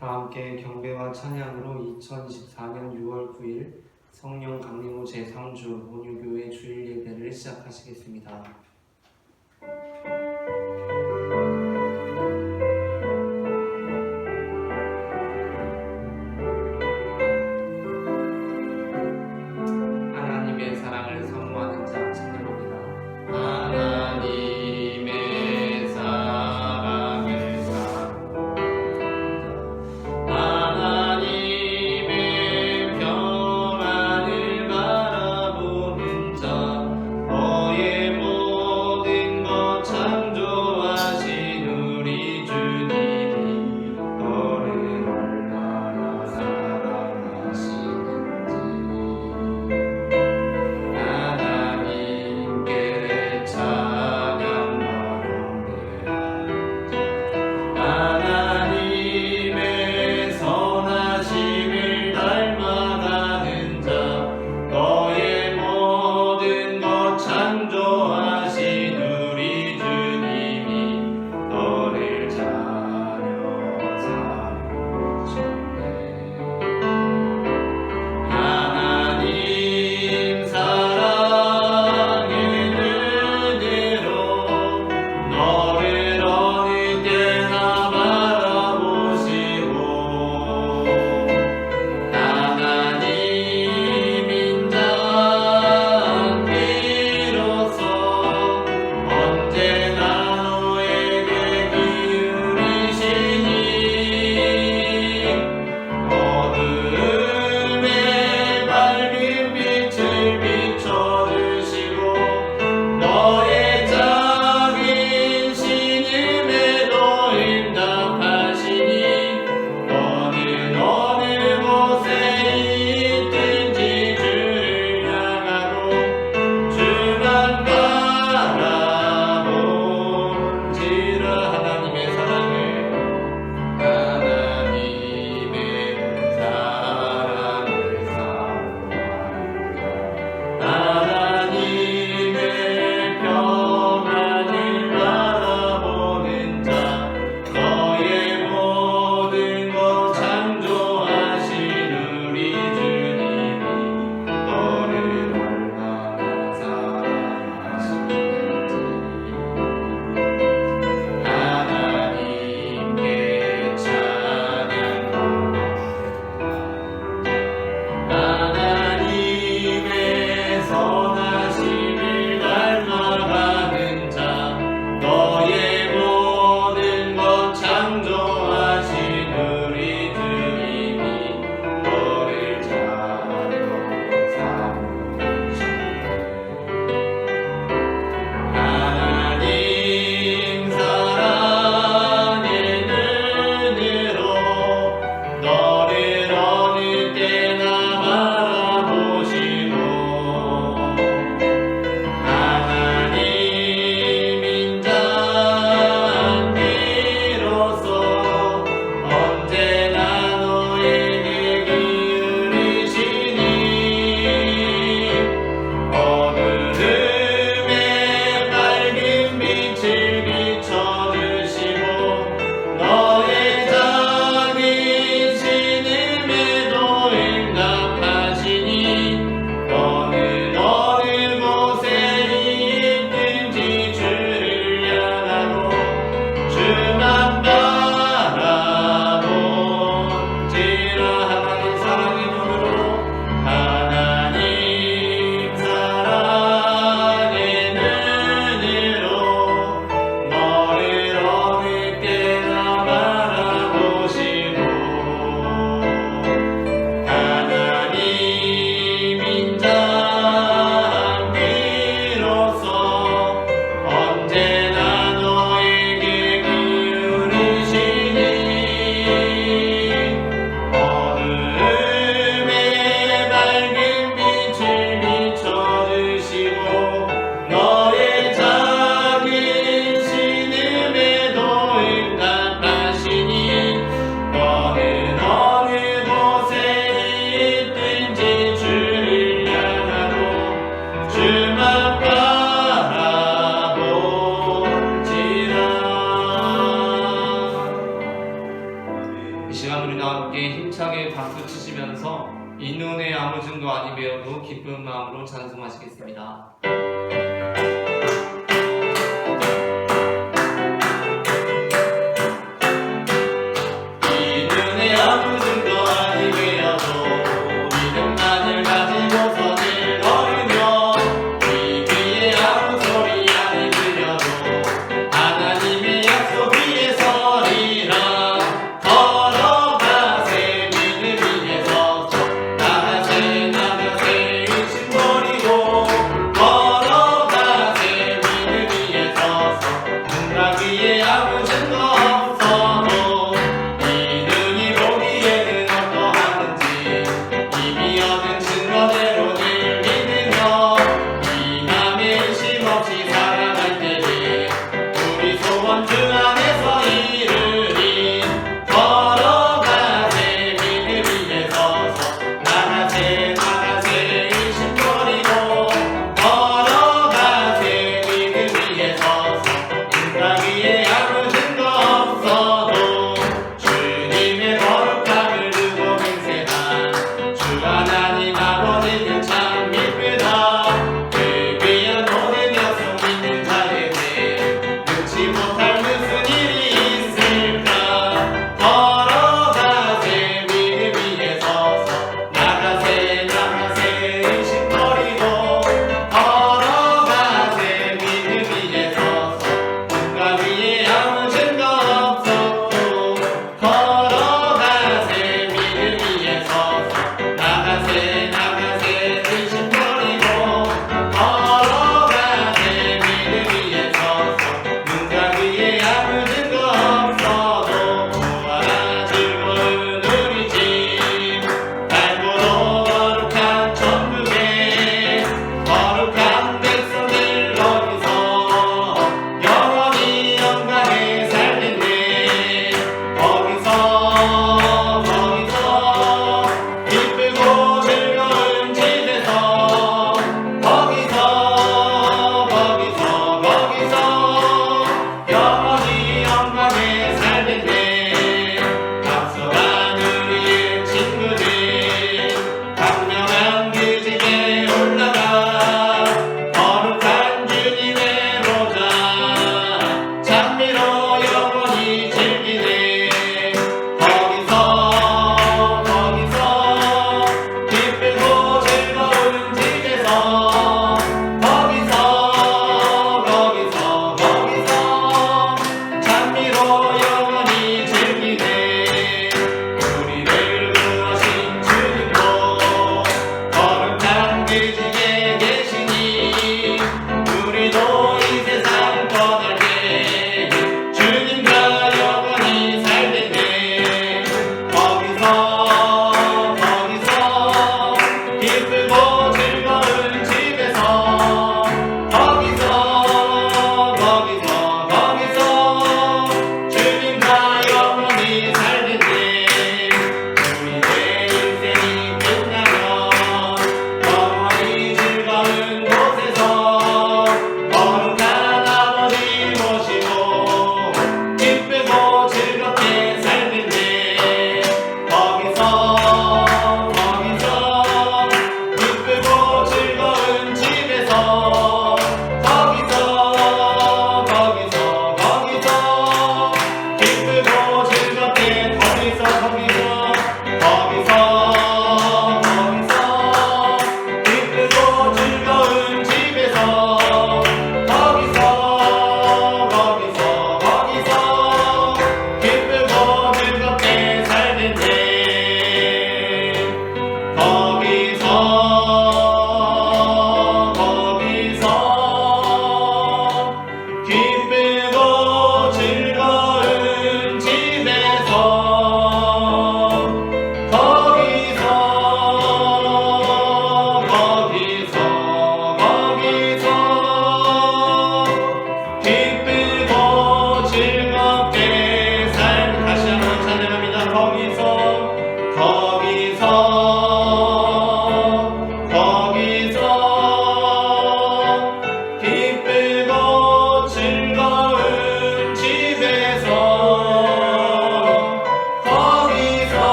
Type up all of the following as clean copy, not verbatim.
다 함께 경배와 찬양으로 2024년 6월 9일 성령 강림후 제3주 온유교회 주일 예배를 시작하시겠습니다. 하나님의 사랑을 사모하는 자 찬양합니다. 하나님의 사랑을 사모한다. 하나님의 평안을 바라보는 자 너의 모든 것 참 이 시간 우리 다 함께 힘차게 박수 치시면서 이 눈에 아무 증거 아니 배워도 기쁜 마음으로 찬송하시겠습니다. 이 눈에 아무 증거 아니 배워도 믿음만을 가지고서 늘 걸으며 이 귀에 아무 소리 아니 들려도 하나님의 약속 위에 서리라. 걸어가세 믿음 위에서 나가세 나가세 의심 버리고 걸어가세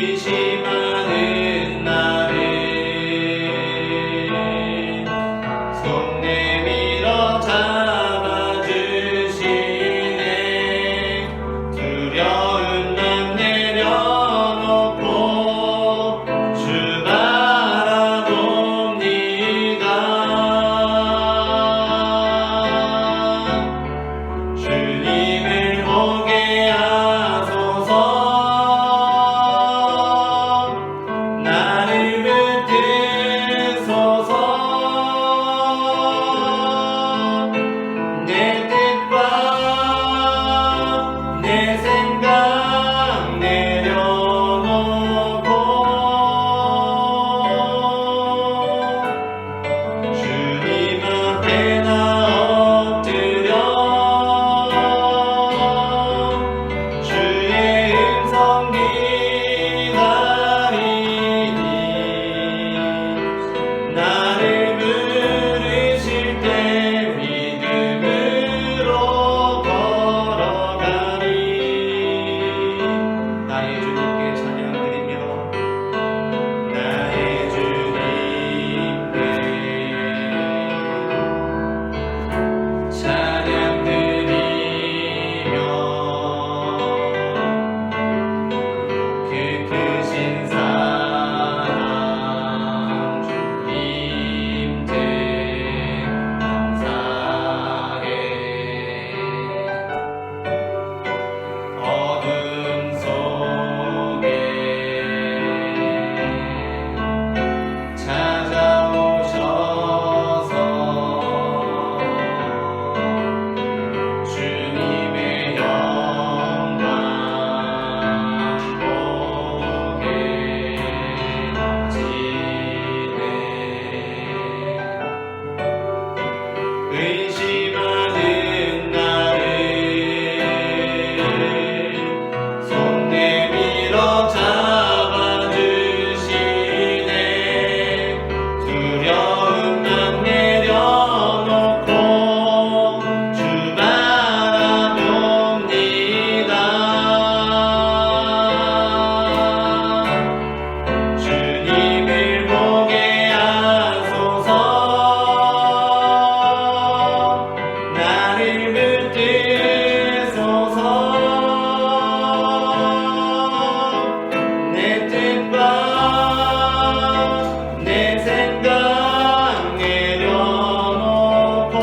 의심하는 나를 손 내밀어 잡아주시네. 두려운 맘 내려놓고 주 바라봅니다. 주님을 보게 하소서. 나를 붙드소서. 내 뜻과 내 생각 내려놓고 주님 앞에 나 엎드려 주의 음성 기다리니 나를 부르실 때 믿음으로 걸어가리. 나의 주님께 찬양드리며 나의 주님께 찬양드리며 그 크신 사랑 주님께 감사해. 어둠 속에 찾아오셔서 주님의 영광 보게 하시네. 의심하는 나를 손 내밀어 잡아주시네. 두려운 맘 내려놓고 주 바라봅니다. 주님을 보게 하소서. 나를 붙드소서. 내 뜻과 내 생각 내려놓고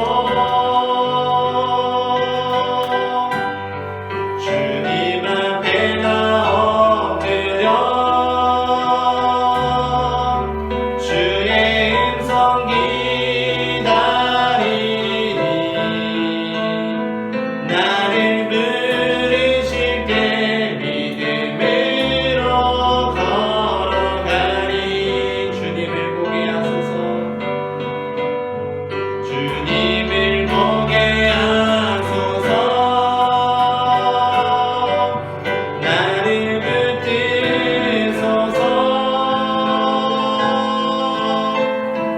주님 앞에 나 엎드려 주의 음성 기다리니 나를 부르실 때 믿음으로 걸어가리. 주님을 보게 하소서. 주님을 보게 하소서. 나를 붙드소서.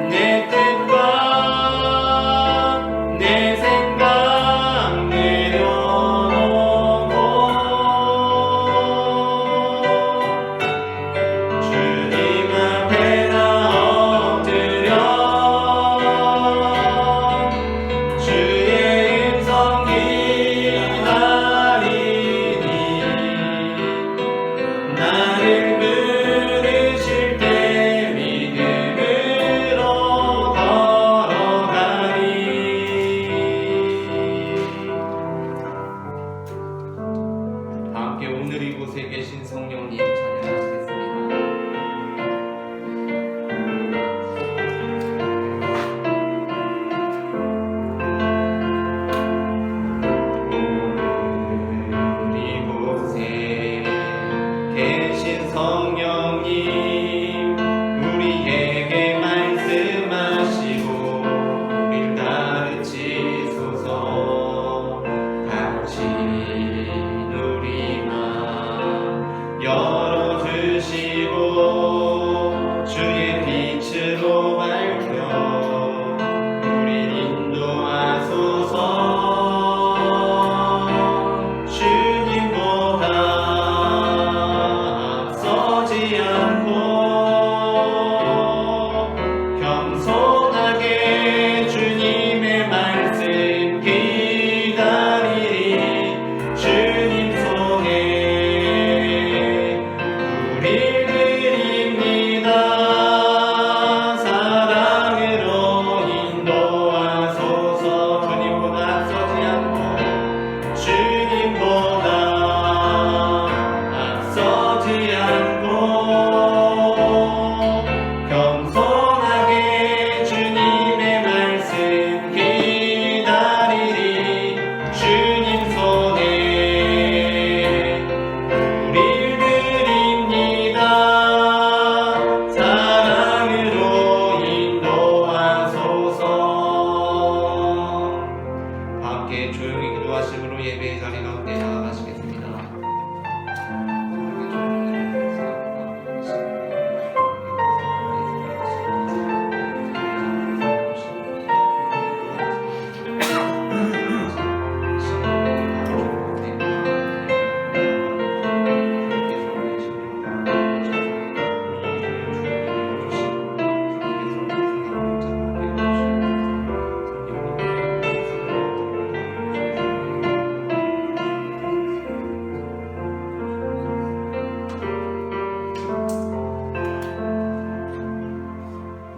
내 뜻과 내 생각 내려놓고 주님 앞에 나 엎드려 주의 음성 기다리니 나를 부르실 때 믿음으로 걸어가리. 함께 오늘 이곳에 계신 성령님 찬양하시겠습니다. 오늘 이곳에 계신 성령님 우리에게 말씀하시고 우릴 가르치소서. 갇힌 우리 맘 열어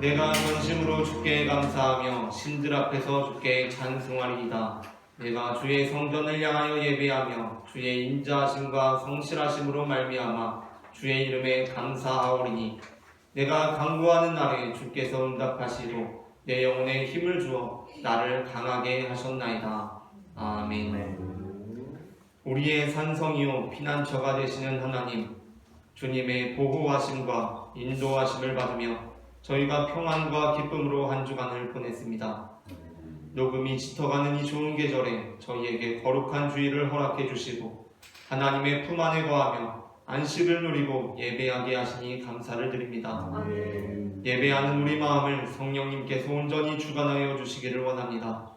내가 전심으로 주께 감사하며 신들 앞에서 주께 찬송하리이다. 내가 주의 성전을 향하여 예배하며 주의 인자하심과 성실하심으로 말미암아 주의 이름에 감사하오리니 내가 간구하는 날에 주께서 응답하시고 내 영혼에 힘을 주어 나를 강하게 하셨나이다. 아멘. 우리의 산성이요 피난처가 되시는 하나님, 주님의 보호하심과 인도하심을 받으며 저희가 평안과 기쁨으로 한 주간을 보냈습니다. 녹음이 짙어가는 이 좋은 계절에 저희에게 거룩한 주일을 허락해 주시고 하나님의 품 안에 거하며 안식을 누리고 예배하게 하시니 감사를 드립니다. 예배하는 우리 마음을 성령님께서 온전히 주관하여 주시기를 원합니다.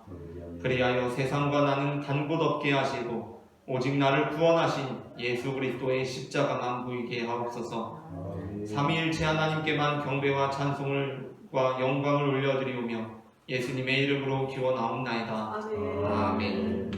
그리하여 세상과 나는 간 곳 없게 하시고 오직 나를 구원하신 예수 그리스도의 십자가만 보이게 하옵소서. 삼위일체 하나님께만 경배와 찬송과 영광을 올려드리오며 예수님의 이름으로 기원하옵나이다. 아멘.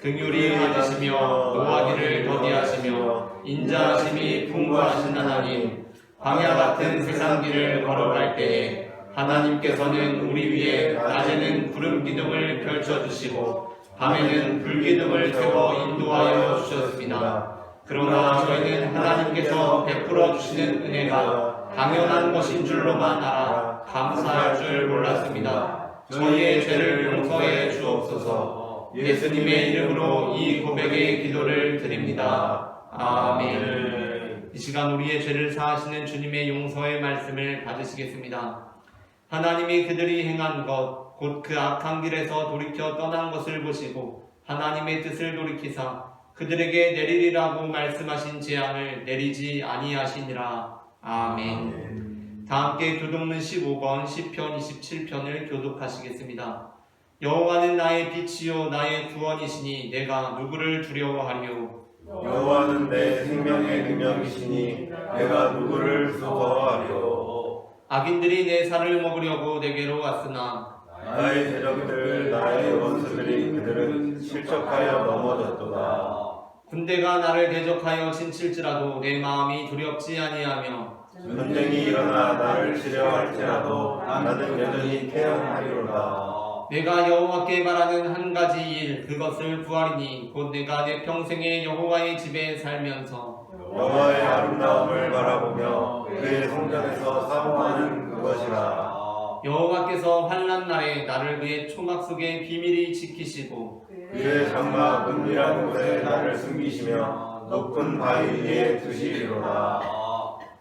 긍휼히 받으시며 노하기를 더디하시며 인자하심이 풍부하신 하나님, 광야 같은 세상 길을 걸어갈 때에 하나님께서는 우리 위에 낮에는 구름 기둥을 펼쳐주시고 밤에는 불기둥을 세워 인도하여 주셨습니다. 그러나 저희는 하나님께서 베풀어 주시는 은혜가 당연한 것인 줄로만 알아 감사할 줄 몰랐습니다. 저희의 죄를 용서해 주옵소서. 예수님의 이름으로 이 고백의 기도를 드립니다. 아멘. 이 시간 우리의 죄를 사하시는 주님의 용서의 말씀을 받으시겠습니다. 하나님이 그들이 행한 것, 곧 그 악한 길에서 돌이켜 떠난 것을 보시고 하나님의 뜻을 돌이키사 그들에게 내리리라고 말씀하신 재앙을 내리지 아니하시니라. 아멘. 다 함께 교독문 15권 시편 27편을 교독하시겠습니다. 여호와는 나의 빛이요 나의 구원이시니 내가 누구를 두려워하리요. 여호와는 내 생명의 능력이시니 내가 누구를 무서워하리요. 악인들이 내 살을 먹으려고 내게로 왔으나 나의 대적들 나의 원수들이 그들은 실족하여 넘어졌도다. 군대가 나를 대적하여 친칠지라도 내 마음이 두렵지 아니하며 전쟁이 일어나 나를 치려할지라도 나는 여전히 태어나리로다. 내가 여호와께 바라는 한 가지 일 그것을 구하리니 곧 내가 내 평생에 여호와의 집에 살면서 여호와의 아름다움을 바라보며 그의 성전에서 사모하는 그것이라. 여호와께서 환난 날에 나를 그의 초막 속에 비밀히 지키시고 그의 장막 은밀한 곳에 나를 숨기시며 높은 바위 위에 두시리로다.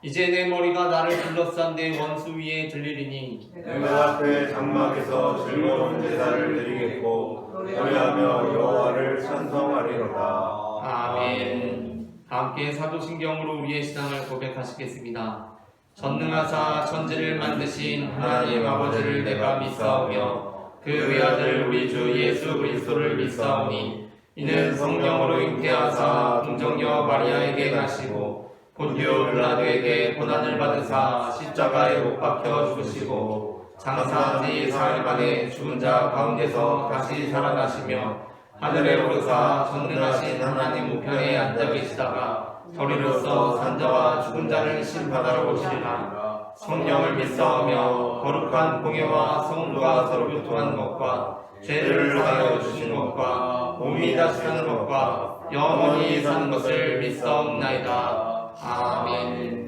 이제 내 머리가 나를 둘러싼 내 원수 위에 들리리니 내가 그의 장막에서 즐거운 제사를 드리겠고 노래하며 여호와를 찬송하리로다. 아멘. 함께 사도신경으로 우리의 신앙을 고백하시겠습니다. 전능하사 천지를 만드신 하나님 아버지를 내가 믿사오며 그 외아들 우리 주 예수 그리스도를 믿사오니 이는 성령으로 잉태하사 동정녀 마리아에게 나시고 본디오 빌라도에게 고난을 받으사 십자가에 못 박혀 죽으시고 장사한 지 사흘 만에 죽은 자 가운데서 다시 살아나시며 하늘에 오르사 전능하신 하나님 우편에 앉아 계시다가 저리로서 산자와 죽은 자를 심판하러 오시리라. 성령을 믿사오며 거룩한 공예와 성도가 서로 교통한 것과 죄를 사하여 주신 것과 몸이 다시 사는 것과 영원히 사는 것을 믿사옵나이다. 아멘.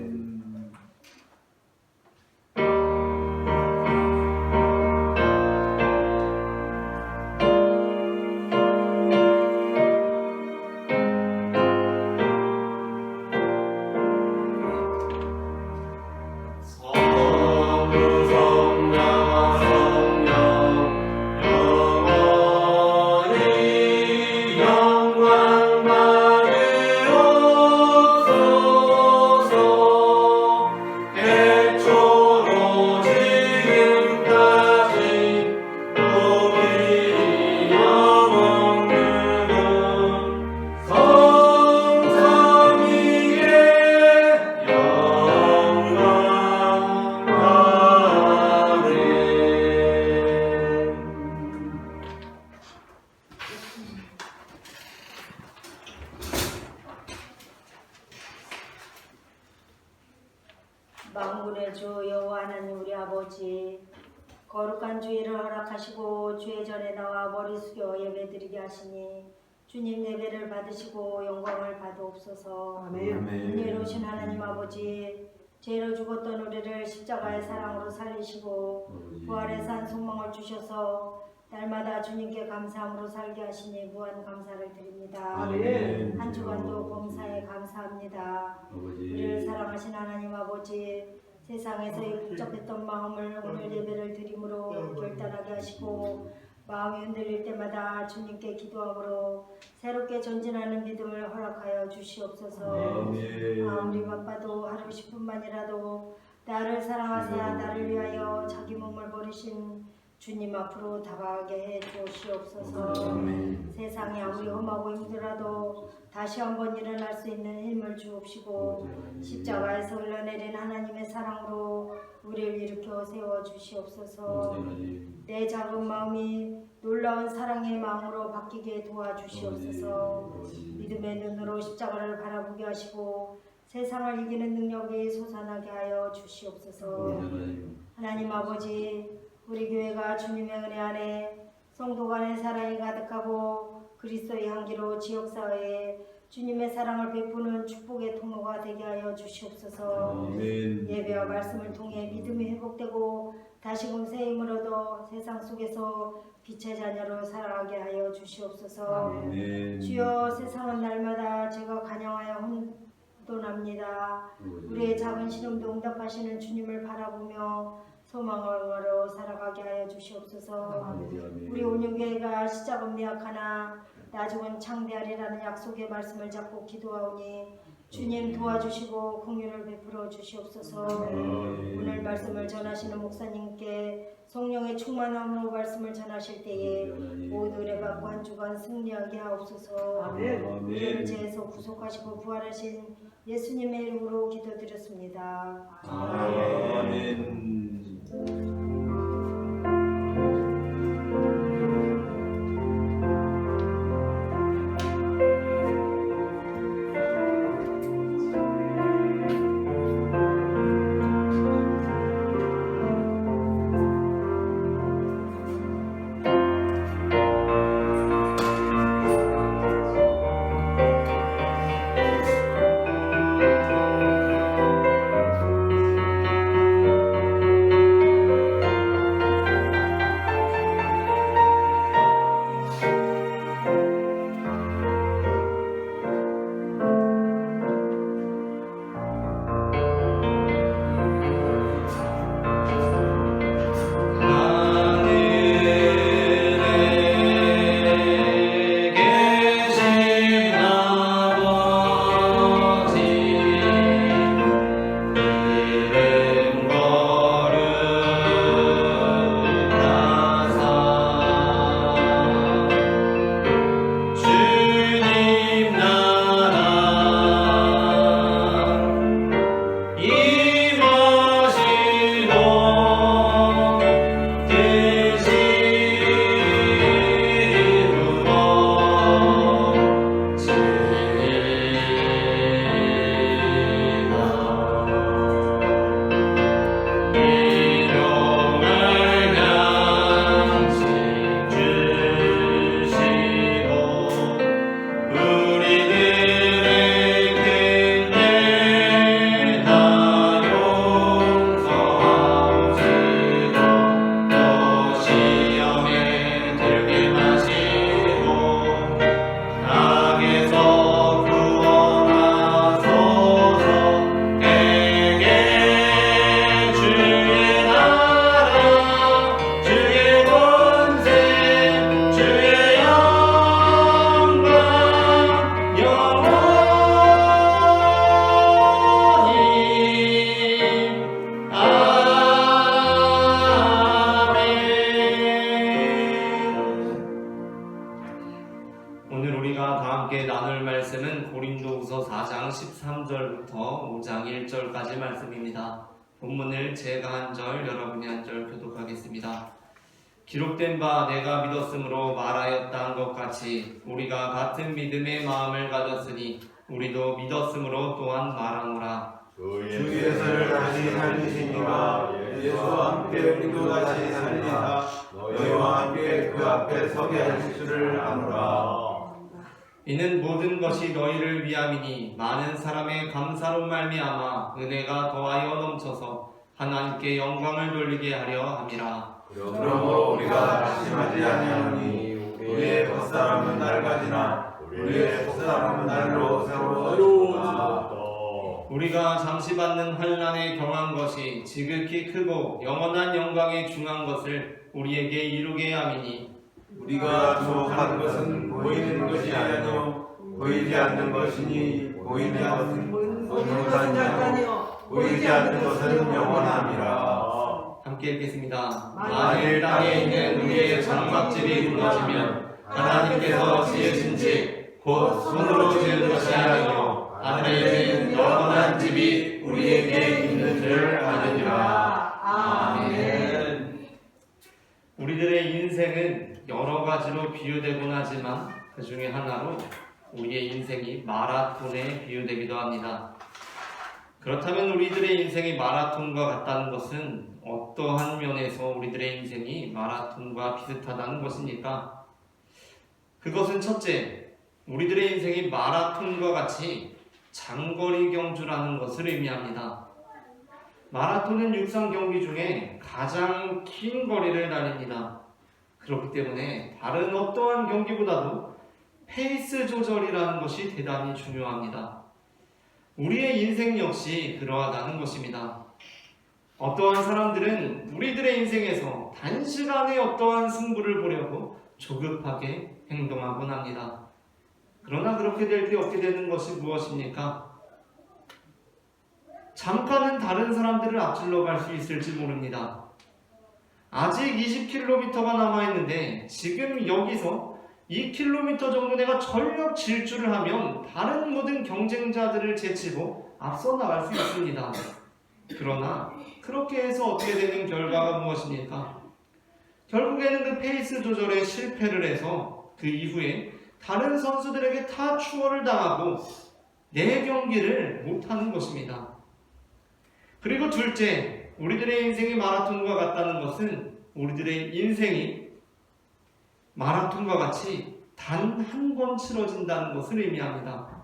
만군의 주 여호와 하나님 우리 아버지, 거룩한 주일을 허락하시고 주의 전에 나와 머리 숙여 예배드리게 하시니 주님 예배를 받으시고 영광을 받으옵소서. 은혜로우신 하나님 아버지, 죄로 죽었던 우리를 십자가의 사랑으로 살리시고 부활의 산 소망을 주셔서 날마다 주님께 감사함으로 살게 하시니 무한 감사를 드립니다. 한 주간도 범사에 감사합니다. 우리를 사랑하신 하나님 아버지, 세상에서의 복잡했던 마음을 오늘 예배를 드림으로 결단하게 하시고 마음이 흔들릴 때마다 주님께 기도함으로 새롭게 전진하는 믿음을 허락하여 주시옵소서. 아무리 바빠도 하루 10분만이라도 나를 사랑하사 나를 위하여 자기 몸을 버리신 주님 앞으로 다가가게 해 주시옵소서. 세상이 아무리 험하고 힘들어도 다시 한번 일어날 수 있는 힘을 주옵시고 십자가에서 흘러내린 하나님의 사랑으로 우리를 일으켜 세워 주시옵소서. 내 작은 마음이 놀라운 사랑의 마음으로 바뀌게 도와주시옵소서. 믿음의 눈으로 십자가를 바라보게 하시고 세상을 이기는 능력이 솟아나게 하여 주시옵소서. 하나님 아버지, 우리 교회가 주님의 은혜 안에 성도 간의 사랑이 가득하고 그리스도의 향기로 지역사회에 주님의 사랑을 베푸는 축복의 통로가 되게 하여 주시옵소서. 예배와 말씀을 통해 믿음이 회복되고 다시금 새 힘을 얻어 세상 속에서 빛의 자녀로 살아가게 하여 주시옵소서. 주여, 세상은 날마다 제가 간영하여 혼돈합니다. 우리의 작은 신음도 응답하시는 주님을 바라보며 소망으로 살아가게 하여 주시옵소서. 우리 온유교회가 시작은 미약하나 나중은 창대하리라는 약속의 말씀을 잡고 기도하오니 주님 도와주시고 긍휼을 베풀어 주시옵소서. 오늘 말씀을 전하시는 목사님께 성령의 충만함으로 말씀을 전하실 때에 모두 은혜 받고 한 주간 승리하게 하옵소서. 우리를 죄에서 구속하시고 부활하신 예수님의 이름으로 기도드렸습니다. 아멘. 오늘 우리가 다 함께 나눌 말씀은 고린도후서 4장 13절부터 5장 1절까지 말씀입니다. 본문을 제가 한 절, 여러분이 한 절 교독하겠습니다. 기록된 바 내가 믿었으므로 말하였다 한 것 같이 우리가 같은 믿음의 마음을 가졌으니 우리도 믿었으므로 또한 말하노라. 주 예수를 다시 살리시니가 예수와 함께 우리도 다시 살리사 너희와 함께 그 앞에 서게 하실 줄을 아노라. 이는 모든 것이 너희를 위함이니 많은 사람의 감사로 말미암아 은혜가 더하여 넘쳐서 하나님께 영광을 돌리게 하려 함이라. 그러므로 우리가 낙심하지 아니하노니 우리의 겉사람은 낡아지나 우리의 속사람은 날로 새로워지도다. 우리가 잠시 받는 환난에 경한 것이 지극히 크고 영원한 영광에 중한 것을 우리에게 이루게 함이니 우리가 주목한 것은 보이는 것이 아니요 보이지 않는 것이니 보이는 것은 거짓말이요 보이지 않는 것은 영원함이라. 함께 읽겠습니다. 만일 땅에 있는 우리의 장막집이 무너지면 하나님께서 지으신 집 곧 손으로 지은 것이 아니요 하늘에 있는 영원한 집이 우리에게 있는 줄 아느니라. 아멘. 우리들의 인생은 여러 가지로 비유되곤 하지만 그 중에 하나로 우리의 인생이 마라톤에 비유되기도 합니다. 그렇다면 우리들의 인생이 마라톤과 같다는 것은 어떠한 면에서 우리들의 인생이 마라톤과 비슷하다는 것입니까? 그것은 첫째, 우리들의 인생이 마라톤과 같이 장거리 경주라는 것을 의미합니다. 마라톤은 육상 경기 중에 가장 긴 거리를 달립니다. 그렇기 때문에 다른 어떠한 경기보다도 페이스 조절이라는 것이 대단히 중요합니다. 우리의 인생 역시 그러하다는 것입니다. 어떠한 사람들은 우리들의 인생에서 단시간에 어떠한 승부를 보려고 조급하게 행동하곤 합니다. 그러나 그렇게 될 때 얻게 되는 것이 무엇입니까? 잠깐은 다른 사람들을 앞질러 갈 수 있을지 모릅니다. 아직 20km가 남아있는데 지금 여기서 2km 정도 내가 전력 질주를 하면 다른 모든 경쟁자들을 제치고 앞서 나갈 수 있습니다. 그러나 그렇게 해서 어떻게 되는 결과가 무엇입니까? 결국에는 그 페이스 조절에 실패를 해서 그 이후에 다른 선수들에게 다 추월을 당하고 내 경기를 못하는 것입니다. 그리고 둘째, 우리들의 인생이 마라톤과 같다는 것은 우리들의 인생이 마라톤과 같이 단 한 번 치러진다는 것을 의미합니다.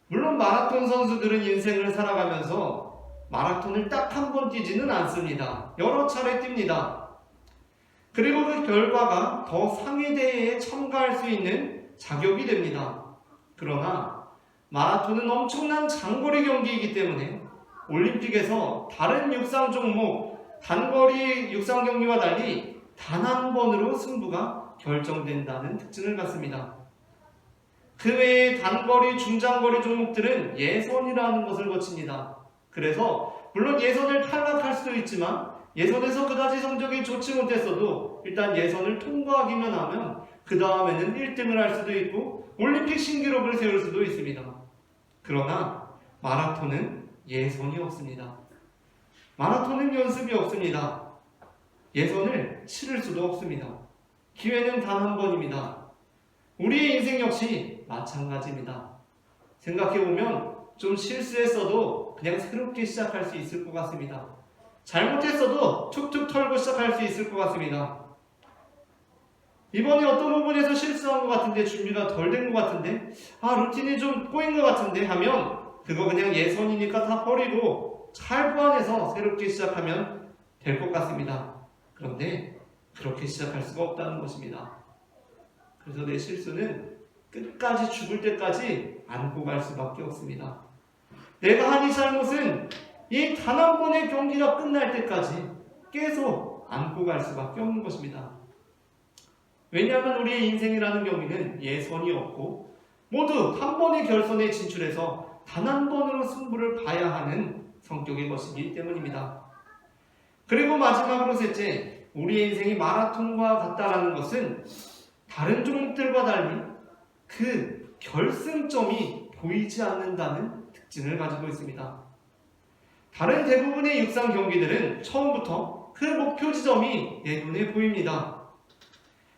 물론 마라톤 선수들은 인생을 살아가면서 마라톤을 딱 한 번 뛰지는 않습니다. 여러 차례 뜁니다. 그리고 그 결과가 더 상위 대회에 참가할 수 있는 자격이 됩니다. 그러나 마라톤은 엄청난 장거리 경기이기 때문에 올림픽에서 다른 육상 종목, 단거리 육상 경기와 달리 단 한 번으로 승부가 결정된다는 특징을 갖습니다. 그 외에 단거리, 중장거리 종목들은 예선이라는 것을 거칩니다. 그래서 물론 예선을 탈락할 수도 있지만 예선에서 그다지 성적이 좋지 못했어도 일단 예선을 통과하기만 하면 그 다음에는 1등을 할 수도 있고 올림픽 신기록을 세울 수도 있습니다. 그러나 마라톤은 예선이 없습니다. 마라톤은 연습이 없습니다. 예선을 치를 수도 없습니다. 기회는 단 한 번입니다. 우리의 인생 역시 마찬가지입니다. 생각해보면 좀 실수했어도 그냥 새롭게 시작할 수 있을 것 같습니다. 잘못했어도 툭툭 털고 시작할 수 있을 것 같습니다. 이번에 어떤 부분에서 실수한 것 같은데 준비가 덜 된 것 같은데 루틴이 좀 꼬인 것 같은데 하면 그거 그냥 예선이니까 다 버리고 잘 보완해서 새롭게 시작하면 될 것 같습니다. 그런데 그렇게 시작할 수가 없다는 것입니다. 그래서 내 실수는 끝까지 죽을 때까지 안고 갈 수밖에 없습니다. 내가 한 이 잘못은 이 단 한 번의 경기가 끝날 때까지 계속 안고 갈 수밖에 없는 것입니다. 왜냐하면 우리의 인생이라는 경기는 예선이 없고 모두 한 번의 결선에 진출해서 단 한 번으로 승부를 봐야 하는 성격의 것이기 때문입니다. 그리고 마지막으로 셋째, 우리의 인생이 마라톤과 같다라는 것은 다른 종목들과 달리 그 결승점이 보이지 않는다는 특징을 가지고 있습니다. 다른 대부분의 육상 경기들은 처음부터 그 목표 지점이 내 눈에 보입니다.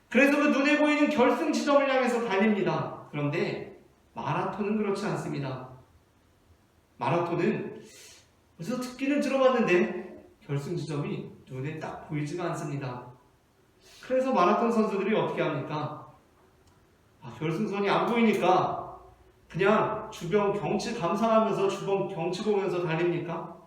그래서 그 눈에 보이는 결승 지점을 향해서 달립니다. 그런데 마라톤은 그렇지 않습니다. 마라톤은 어디서 듣기는 들어봤는데 결승 지점이 눈에 딱 보이지가 않습니다. 그래서 마라톤 선수들이 어떻게 합니까? 결승선이 안 보이니까 그냥 주변 경치 감상하면서 주변 경치 보면서 달립니까?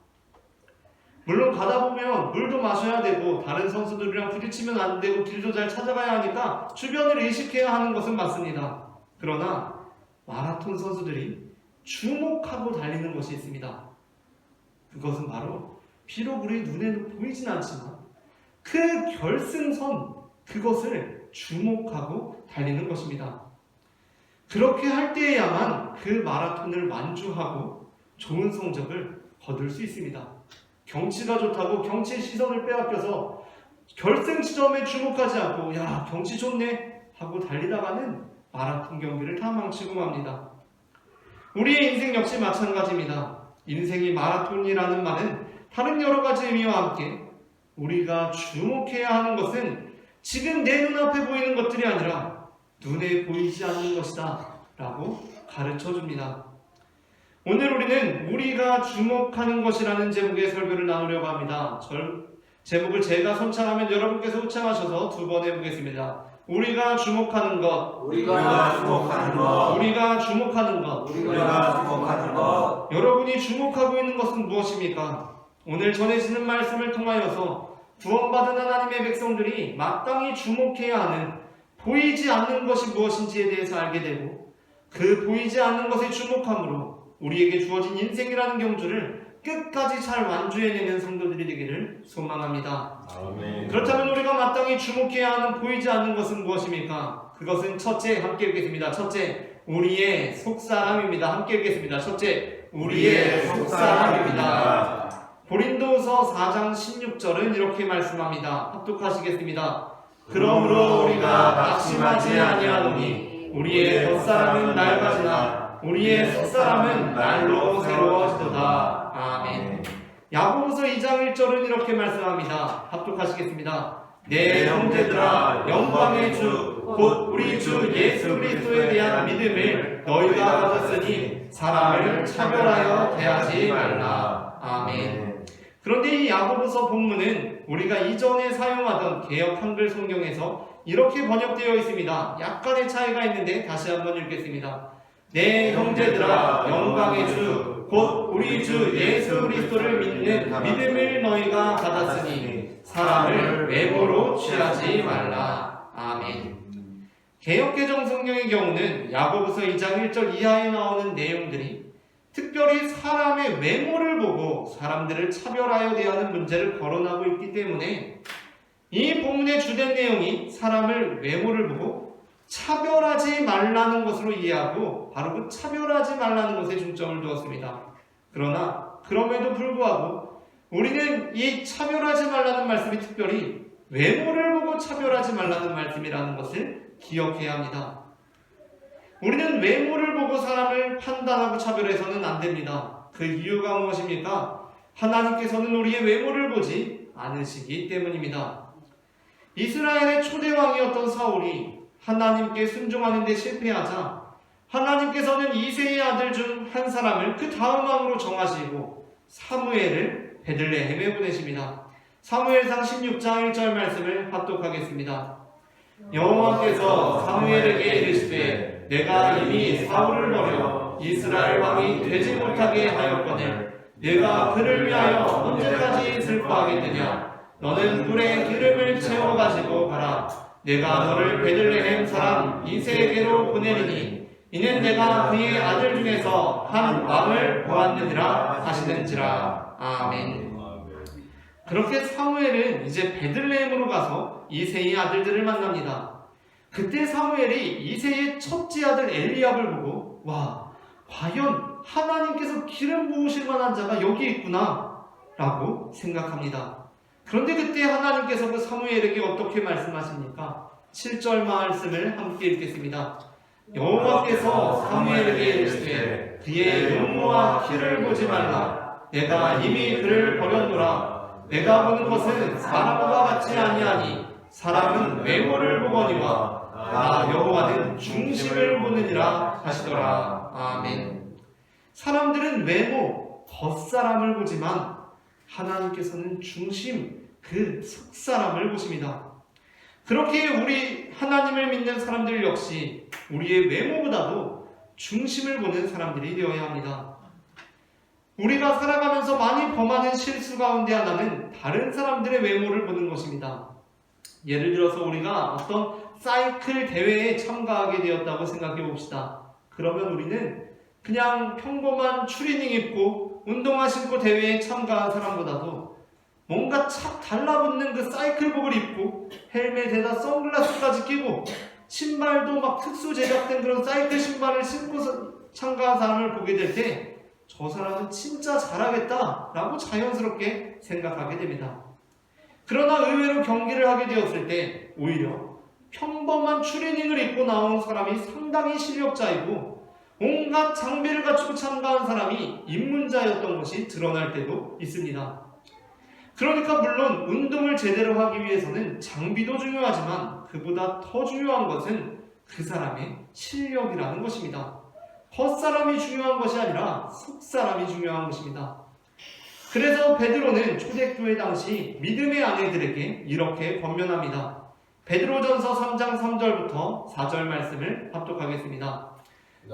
물론 가다 보면 물도 마셔야 되고 다른 선수들이랑 부딪히면 안 되고 길도 잘 찾아가야 하니까 주변을 의식해야 하는 것은 맞습니다. 그러나 마라톤 선수들이 주목하고 달리는 것이 있습니다. 그것은 바로 비록 우리 눈에는 보이진 않지만 그 결승선, 그것을 주목하고 달리는 것입니다. 그렇게 할 때에야만 그 마라톤을 완주하고 좋은 성적을 거둘 수 있습니다. 경치가 좋다고 경치의 시선을 빼앗겨서 결승 지점에 주목하지 않고 야 경치 좋네 하고 달리다가는 마라톤 경기를 다 망치고 맙니다. 우리의 인생 역시 마찬가지입니다. 인생이 마라톤이라는 말은 다른 여러 가지 의미와 함께 우리가 주목해야 하는 것은 지금 내 눈앞에 보이는 것들이 아니라 눈에 보이지 않는 것이다 라고 가르쳐 줍니다. 오늘 우리는 우리가 주목하는 것이라는 제목의 설교를 나누려고 합니다. 제목을 제가 선창하면 여러분께서 후창하셔서 두 번 해보겠습니다. 우리가 주목하는 것, 우리가 주목하는 것, 우리가 주목하는 것, 우리가 주목하는 것. 여러분이 주목하고 있는 것은 무엇입니까? 오늘 전해지는 말씀을 통하여서 구원받은 하나님의 백성들이 마땅히 주목해야 하는 보이지 않는 것이 무엇인지에 대해서 알게 되고 그 보이지 않는 것에 주목함으로 우리에게 주어진 인생이라는 경주를 끝까지 잘 완주해내는 성도들이 되기를 소망합니다. 아멘. 그렇다면 우리가 마땅히 주목해야 하는 보이지 않는 것은 무엇입니까? 그것은 첫째, 함께 읽겠습니다. 첫째, 우리의 속사람입니다. 함께 읽겠습니다. 첫째, 우리의 속사람입니다. 고린도서 4장 16절은 이렇게 말씀합니다. 합독하시겠습니다. 그러므로 우리가 낙심하지 아니하노니 우리의 겉사람은 낡아지나 우리의 속사람은 날로 새로워지도다. 아멘. 야고보서 2장 1절은 이렇게 말씀합니다. 합독하시겠습니다. 내 형제들아 영광의 주 곧 우리 주 예수 그리스도에 대한 믿음을 너희가 가졌으니 사람을 차별하여 대하지 말라. 아멘. 그런데 이 야고보서 본문은 우리가 이전에 사용하던 개역 한글 성경에서 이렇게 번역되어 있습니다. 약간의 차이가 있는데 다시 한번 읽겠습니다. 내 형제들아 영광의 주 곧 우리 주 예수 그리스도를 믿는 믿음을 너희가 받았으니 사람을 외모로 취하지 말라. 아멘. 개역개정 성경의 경우는 야고보서 2장 1절 이하에 나오는 내용들이 특별히 사람의 외모를 보고 사람들을 차별하여 대하는 문제를 거론하고 있기 때문에 이 본문의 주된 내용이 사람을 외모를 보고 차별하지 말라는 것으로 이해하고 바로 그 차별하지 말라는 것에 중점을 두었습니다. 그러나 그럼에도 불구하고 우리는 이 차별하지 말라는 말씀이 특별히 외모를 보고 차별하지 말라는 말씀이라는 것을 기억해야 합니다. 우리는 외모를 보고 사람을 판단하고 차별해서는 안 됩니다. 그 이유가 무엇입니까? 하나님께서는 우리의 외모를 보지 않으시기 때문입니다. 이스라엘의 초대 왕이었던 사울이 하나님께 순종하는 데 실패하자 하나님께서는 이새의 아들 중 한 사람을 그 다음 왕으로 정하시고 사무엘을 베들레헴에 보내십니다. 사무엘상 16장 1절 말씀을 합독하겠습니다. 여호와께서 사무엘에게 이르시되 내가 이미 사울을 버려 이스라엘 왕이 되지 못하게 하였거늘 내가 그를 위하여 언제까지 슬퍼하겠느냐. 너는 꿀에 기름을 채워가지고 가라. 내가 너를 베들레헴 사람 이새에게로 보내리니 이는 내가 그의 아들 중에서 한 왕을 보았느니라 하시는지라. 아멘. 그렇게 사무엘은 이제 베들레헴으로 가서 이새의 아들들을 만납니다. 그때 사무엘이 이새의 첫째 아들 엘리압을 보고 와, 과연 하나님께서 기름 부으실 만한 자가 여기 있구나 라고 생각합니다. 그런데 그때 하나님께서 그 사무엘에게 어떻게 말씀하십니까? 7절 말씀을 함께 읽겠습니다. 여호와께서 사무엘에게 이르시되 그의 용모와 키를 보지 말라. 내가 이미 그를 버렸노라. 내가 보는 것은 사람과 같지 아니하니 사람은 외모를 보거니와 나 여호와는 중심을 보느니라 하시더라. 아멘. 사람들은 외모, 겉사람을 보지만 하나님께서는 중심, 그 속사람을 보십니다. 그렇게 우리 하나님을 믿는 사람들 역시 우리의 외모보다도 중심을 보는 사람들이 되어야 합니다. 우리가 살아가면서 많이 범하는 실수 가운데 하나는 다른 사람들의 외모를 보는 것입니다. 예를 들어서 우리가 어떤 사이클 대회에 참가하게 되었다고 생각해 봅시다. 그러면 우리는 그냥 평범한 추리닝 입고 운동화 신고 대회에 참가한 사람보다도 뭔가 착 달라붙는 그 사이클복을 입고 헬멧에다 선글라스까지 끼고 신발도 막 특수 제작된 그런 사이클 신발을 신고 참가한 사람을 보게 될 때 저 사람은 진짜 잘하겠다 라고 자연스럽게 생각하게 됩니다. 그러나 의외로 경기를 하게 되었을 때 오히려 평범한 추리닝을 입고 나온 사람이 상당히 실력자이고 온갖 장비를 갖추고 참가한 사람이 입문자였던 것이 드러날 때도 있습니다. 그러니까 물론 운동을 제대로 하기 위해서는 장비도 중요하지만 그보다 더 중요한 것은 그 사람의 실력이라는 것입니다. 겉사람이 중요한 것이 아니라 속사람이 중요한 것입니다. 그래서 베드로는 초대교회 당시 믿음의 아내들에게 이렇게 권면합니다. 베드로전서 3장 3절부터 4절 말씀을 합독하겠습니다.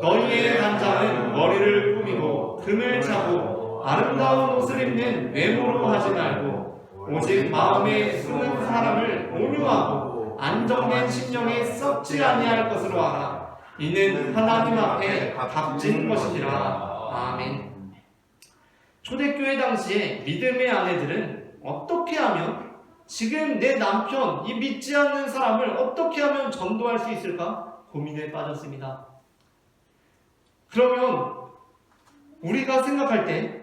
너희의 단장은 머리를 꾸미고 금을 차고 아름다운 옷을 입는 외모로 하지 말고 오직 마음에 숨은 사람을 온유하고 안정된 심령에 썩지 아니할 것으로 하라. 이는 하나님 앞에 값진 것이니라. 아멘. 초대교회 당시에 믿음의 아내들은 어떻게 하면 지금 내 남편, 이 믿지 않는 사람을 어떻게 하면 전도할 수 있을까 고민에 빠졌습니다. 그러면 우리가 생각할 때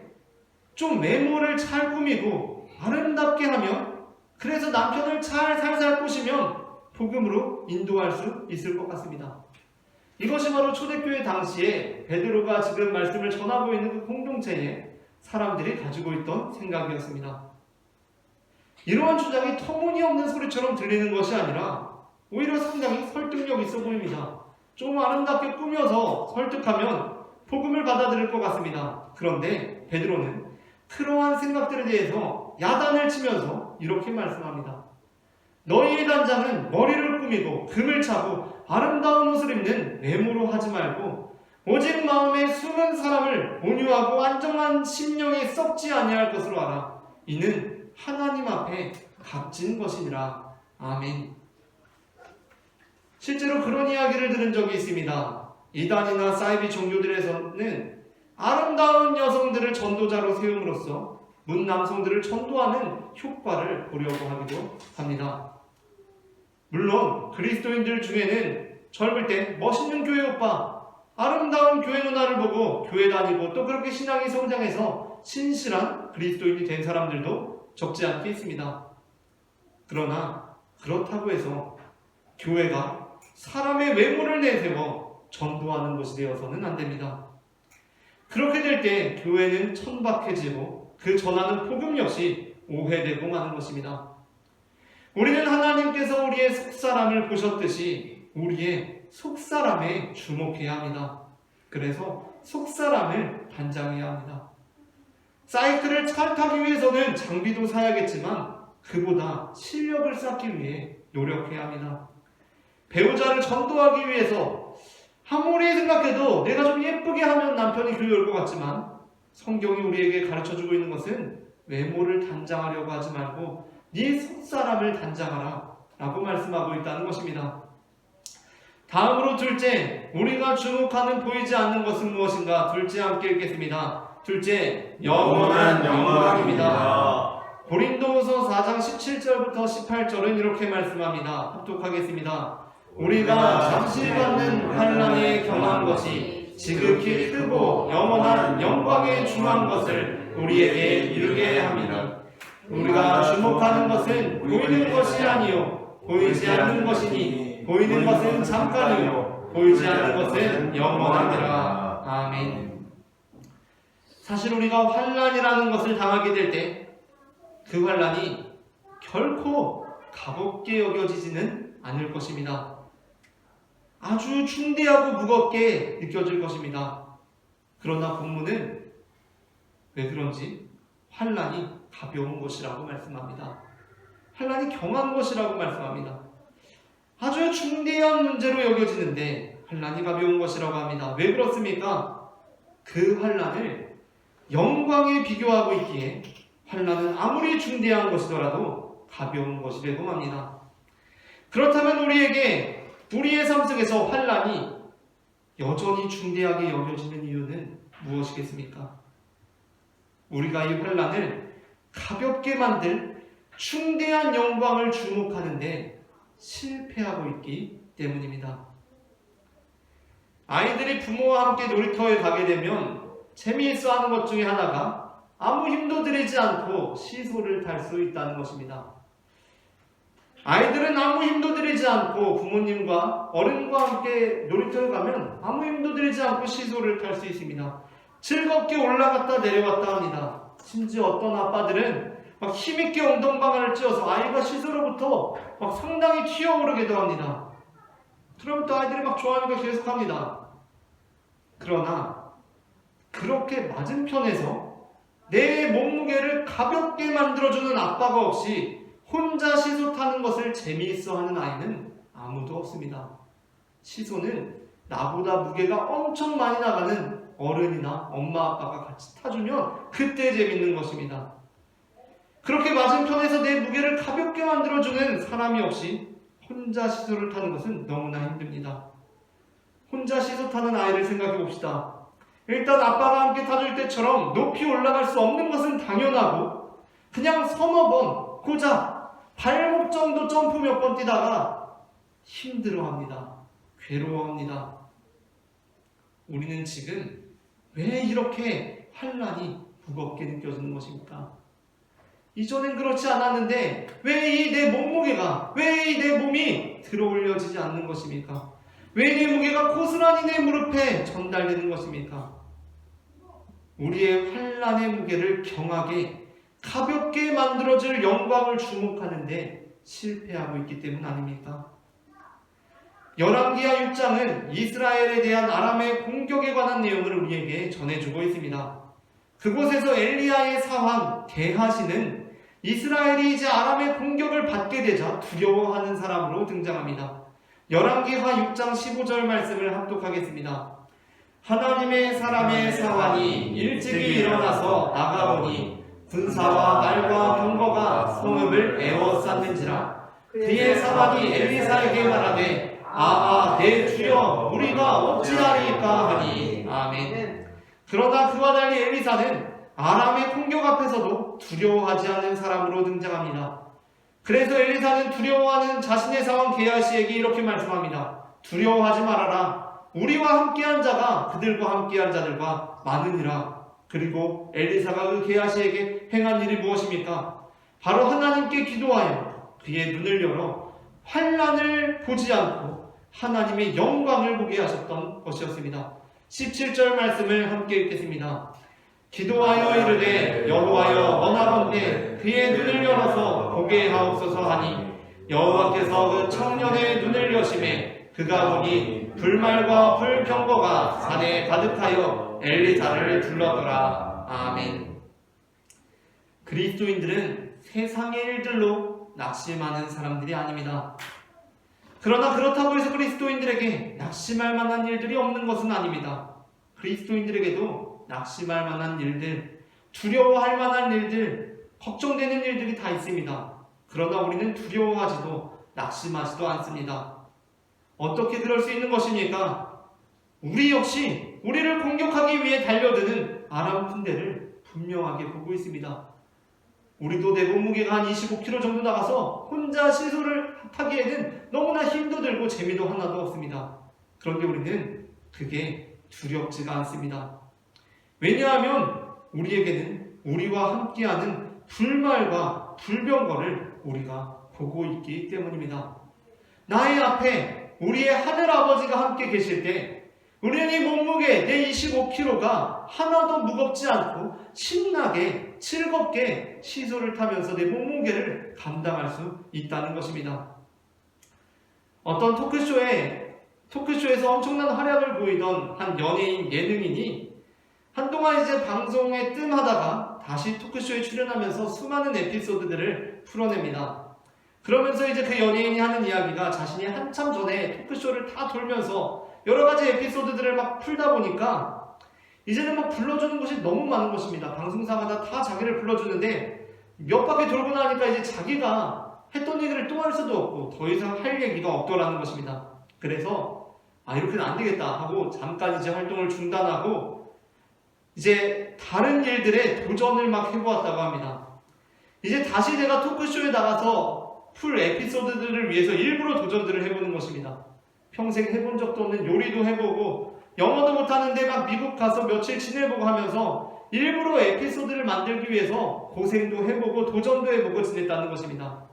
좀 외모를 잘 꾸미고 아름답게 하면, 그래서 남편을 잘 살살 꼬시면 복음으로 인도할 수 있을 것 같습니다. 이것이 바로 초대교회 당시에 베드로가 지금 말씀을 전하고 있는 그 공동체에 사람들이 가지고 있던 생각이었습니다. 이러한 주장이 터무니없는 소리처럼 들리는 것이 아니라 오히려 상당히 설득력 있어 보입니다. 좀 아름답게 꾸며서 설득하면 복음을 받아들일 것 같습니다. 그런데 베드로는 그러한 생각들에 대해서 야단을 치면서 이렇게 말씀합니다. 너희의 단장은 머리를 꾸미고 금을 차고 아름다운 옷을 입는 외모로 하지 말고 오직 마음에 숨은 사람을 온유하고 안정한 심령에 썩지 아니할 것으로 알아. 이는 하나님 앞에 값진 것이니라. 아멘. 실제로 그런 이야기를 들은 적이 있습니다. 이단이나 사이비 종교들에서는 아름다운 여성들을 전도자로 세움으로써 문 남성들을 전도하는 효과를 보려고 하기도 합니다. 물론 그리스도인들 중에는 젊을 때 멋있는 교회 오빠, 아름다운 교회 누나를 보고 교회 다니고 또 그렇게 신앙이 성장해서 신실한 그리스도인이 된 사람들도 적지 않게 있습니다. 그러나 그렇다고 해서 교회가 사람의 외모를 내세워 전도하는 것이 되어서는 안 됩니다. 그렇게 될 때 교회는 천박해지고 그 전하는 복음 역시 오해되고 마는 것입니다. 우리는 하나님께서 우리의 속사람을 보셨듯이 우리의 속사람에 주목해야 합니다. 그래서 속사람을 단장해야 합니다. 사이클을 잘 타기 위해서는 장비도 사야겠지만 그보다 실력을 쌓기 위해 노력해야 합니다. 배우자를 전도하기 위해서 아무리 생각해도 내가 좀 예쁘게 하면 남편이 교회 올 것 같지만 성경이 우리에게 가르쳐주고 있는 것은 외모를 단장하려고 하지 말고 네 속사람을 단장하라 라고 말씀하고 있다는 것입니다. 다음으로 둘째, 우리가 주목하는 보이지 않는 것은 무엇인가? 둘째 함께 읽겠습니다. 둘째, 영원한 영광입니다. 고린도후서 4장 17절부터 18절은 이렇게 말씀합니다. 합독하겠습니다. 우리가 잠시 받는 환난에 경한 것이 지극히 크고 영원한 영광에 중한 것을 우리에게 이르게 합니다. 우리가 주목하는 것은 보이는 것이 아니요 보이지 않는 것이니 보이는 것은 잠깐이요 보이지 않는 것은 영원하니라. 아멘. 사실 우리가 환난이라는 것을 당하게 될 때 그 환난이 결코 가볍게 여겨지지는 않을 것입니다. 아주 중대하고 무겁게 느껴질 것입니다. 그러나 본문은 왜 그런지 환난이 가벼운 것이라고 말씀합니다. 환난이 경한 것이라고 말씀합니다. 아주 중대한 문제로 여겨지는데 환난이 가벼운 것이라고 합니다. 왜 그렇습니까? 그 환난을 영광에 비교하고 있기에 환난은 아무리 중대한 것이더라도 가벼운 것이 되고 맙니다. 그렇다면 우리에게 우리의 삶 속에서 환난이 여전히 중대하게 여겨지는 이유는 무엇이겠습니까? 우리가 이 환난을 가볍게 만들 중대한 영광을 주목하는데 실패하고 있기 때문입니다. 아이들이 부모와 함께 놀이터에 가게 되면 재미있어 하는 것 중에 하나가 아무 힘도 들이지 않고 시소를 탈 수 있다는 것입니다. 아이들은 아무 힘도 들이지 않고 부모님과 어른과 함께 놀이터에 가면 아무 힘도 들이지 않고 시소를 탈 수 있습니다. 즐겁게 올라갔다 내려갔다 합니다. 심지어 어떤 아빠들은 막 힘있게 엉덩방아를 찧어서 아이가 시소로부터 막 상당히 튀어오르기도 합니다. 그럼 또 아이들이 막 좋아하니까 계속합니다. 그러나 그렇게 맞은편에서 내 몸무게를 가볍게 만들어주는 아빠가 없이 혼자 시소 타는 것을 재미있어 하는 아이는 아무도 없습니다. 시소는 나보다 무게가 엄청 많이 나가는 어른이나 엄마 아빠가 같이 타주면 그때 재밌는 것입니다. 그렇게 맞은편에서 내 무게를 가볍게 만들어주는 사람이 없이 혼자 시소를 타는 것은 너무나 힘듭니다. 혼자 시소 타는 아이를 생각해 봅시다. 일단 아빠가 함께 타줄 때처럼 높이 올라갈 수 없는 것은 당연하고 그냥 서너 번, 고작 발목 정도 점프 몇 번 뛰다가 힘들어합니다. 괴로워합니다. 우리는 지금 왜 이렇게 환난이 무겁게 느껴지는 것입니까? 이전엔 그렇지 않았는데 왜 이 내 몸무게가, 왜 이 내 몸이 들어올려지지 않는 것입니까? 왜 내 무게가 고스란히 내 무릎에 전달되는 것입니까? 우리의 환난의 무게를 경하게 가볍게 만들어줄 영광을 주목하는데 실패하고 있기 때문 아닙니까? 열왕기하 6장은 이스라엘에 대한 아람의 공격에 관한 내용을 우리에게 전해주고 있습니다. 그곳에서 엘리야의 사환 게하시는 이스라엘이 이제 아람의 공격을 받게 되자 두려워하는 사람으로 등장합니다. 열왕기하 6장 15절 말씀을 합독하겠습니다. 하나님의 사람의 사환이 일찍이 일어나서 나가보니 군사와 말과 병거가 성읍을 에워쌌는지라. 그의 사환이 엘리사에게 말하되 내 주여 우리가 어찌하리이까 하니. 아멘. 그러나 그와 달리 엘리사는 아람의 공격 앞에서도 두려워하지 않는 사람으로 등장합니다. 그래서 엘리사는 두려워하는 자신의 사원 게하시에게 이렇게 말씀합니다. 두려워하지 말아라. 우리와 함께한 자가 그들과 함께한 자들과 많으니라. 그리고 엘리사가 그 게하시에게 행한 일이 무엇입니까? 바로 하나님께 기도하여 그의 눈을 열어 환난을 보지 않고 하나님의 영광을 보게 하셨던 것이었습니다. 17절 말씀을 함께 읽겠습니다. 기도하여 이르되 여호와여 원하건대 그의 눈을 열어서 보게 하옵소서 하니 여호와께서 그 청년의 눈을 여심해 그가 보니 불말과 불병거가 산에 가득하여 엘리사를 둘러더라. 아멘. 그리스도인들은 세상의 일들로 낙심하는 사람들이 아닙니다. 그러나 그렇다고 해서 그리스도인들에게 낙심할 만한 일들이 없는 것은 아닙니다. 그리스도인들에게도 낙심할 만한 일들, 두려워할 만한 일들, 걱정되는 일들이 다 있습니다. 그러나 우리는 두려워하지도 낙심하지도 않습니다. 어떻게 그럴 수 있는 것입니까? 우리 역시 우리를 공격하기 위해 달려드는 아람 군대를 분명하게 보고 있습니다. 우리도 내 몸무게가 한 25kg 정도 나가서 혼자 시소를 타기에는 너무나 힘도 들고 재미도 하나도 없습니다. 그런데 우리는 그게 두렵지가 않습니다. 왜냐하면 우리에게는 우리와 함께하는 불말과 불병거를 우리가 보고 있기 때문입니다. 나의 앞에 우리의 하늘아버지가 함께 계실 때 우리는 이 몸무게 내 25kg가 하나도 무겁지 않고 신나게 즐겁게 시소를 타면서 내 몸무게를 감당할 수 있다는 것입니다. 어떤 토크쇼에서 엄청난 활약을 보이던 한 연예인 예능인이 한동안 이제 방송에 뜸하다가 다시 토크쇼에 출연하면서 수많은 에피소드들을 풀어냅니다. 그러면서 이제 그 연예인이 하는 이야기가 자신이 한참 전에 토크쇼를 다 돌면서 여러 가지 에피소드들을 막 풀다 보니까 이제는 막 불러주는 것이 너무 많은 것입니다. 방송사마다 다 자기를 불러주는데 몇 바퀴 돌고 나니까 이제 자기가 했던 얘기를 또 할 수도 없고 더 이상 할 얘기가 없더라는 것입니다. 그래서 이렇게는 안 되겠다 하고 잠깐 이제 활동을 중단하고 이제 다른 일들에 도전을 막 해보았다고 합니다. 이제 다시 내가 토크쇼에 나가서 풀 에피소드들을 위해서 일부러 도전들을 해보는 것입니다. 평생 해본 적도 없는 요리도 해보고 영어도 못하는데 막 미국 가서 며칠 지내보고 하면서 일부러 에피소드를 만들기 위해서 고생도 해보고 도전도 해보고 지냈다는 것입니다.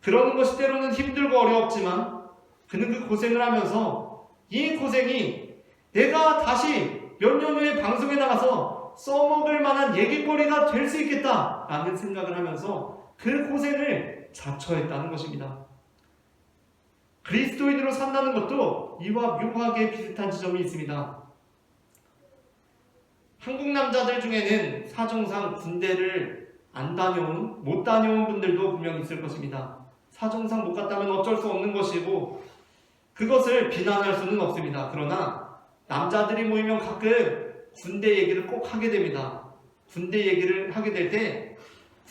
그러는 것이 때로는 힘들고 어려웠지만 그는 그 고생을 하면서 이 고생이 내가 다시 몇 년 후에 방송에 나가서 써먹을 만한 얘기거리가 될 수 있겠다라는 생각을 하면서 그 고생을 자처했다는 것입니다. 그리스도인으로 산다는 것도 이와 묘하게 비슷한 지점이 있습니다. 한국 남자들 중에는 사정상 군대를 못 다녀온 분들도 분명히 있을 것입니다. 사정상 못 갔다면 어쩔 수 없는 것이고 그것을 비난할 수는 없습니다. 그러나 남자들이 모이면 가끔 군대 얘기를 꼭 하게 됩니다. 군대 얘기를 하게 될 때